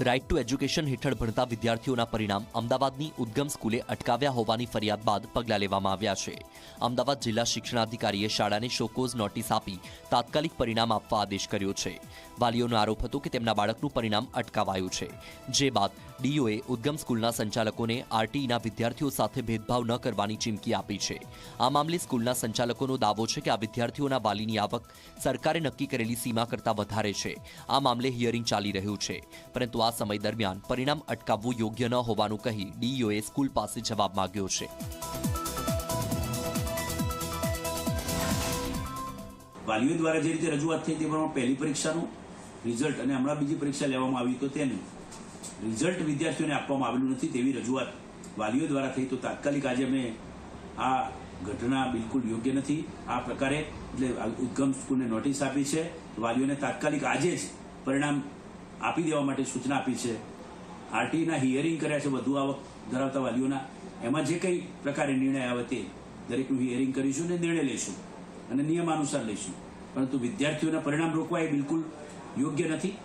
Right to education હેઠળ ભણતા વિદ્યાર્થીઓના પરિણામ અમદાવાદની ઉદ્ગમ સ્કૂલે અટકાવ્યા હોવાની ફરિયાદ બાદ પગલાં લેવામાં આવ્યા છે. અમદાવાદ જિલ્લા શિક્ષણાધિકારીએ શાળાને શોકોઝ નોટિસ આપી તાત્કાલિક પરિણામ આપવા આદેશ કર્યો છે. વાલીઓનો આરોપ હતો કે તેમના બાળકનું પરિણામ અટકાવાયું છે. જે બાદ ડીઓએ ઉદ્ગમ સ્કૂલના સંચાલકોને આરટીઈના વિદ્યાર્થીઓ સાથે ભેદભાવ ન કરવાની ચીમકી આપી છે. આ મામલે સ્કૂલના સંચાલકોનો દાવો છે કે આ વિદ્યાર્થીઓના વાલીની આવક સરકારે નક્કી કરેલી સીમા કરતાં વધારે છે. આ મામલે હિયરિંગ ચાલી રહ્યું છે, પરંતુ આ સમય દરમિયાન પરિણામ અટકાવવું યોગ્ય ન હોવાનું કહી ડીઈઓએ સ્કૂલ પાસે જવાબ માંગ્યો છે. વાલીઓ દ્વારા જે રીતે રજૂઆત થઈ તે પ્રમાણે પહેલી પરીક્ષાનું રિઝલ્ટ અને હમણાં બીજી પરીક્ષા લેવામાં આવી તો તેનું રિઝલ્ટ વિદ્યાર્થીઓને આપવામાં આવેલું નથી તેવી રજૂઆત વાલીઓ દ્વારા થઈ. તો તાત્કાલિક આજે અમે આ ઘટના બિલકુલ યોગ્ય નથી. આ પ્રકારે એટલે ઉદ્ગમ સ્કૂલને નોટિસ આપી છે. વાલીઓને તાત્કાલિક આજે જ પરિણામ આપી દેવા માટે સૂચના આપી છે. આરટીઈના હિયરિંગ કર્યા છે વધુ આવક ધરાવતા વાલીઓના. એમાં જે કંઈ પ્રકારે નિર્ણય આવે તે દરેકનું હિયરિંગ કરીશું અને નિર્ણય લઈશું અને નિયમાનુસાર લઈશું. પરંતુ વિદ્યાર્થીઓના પરિણામ રોકવા એ બિલકુલ યોગ્ય નથી.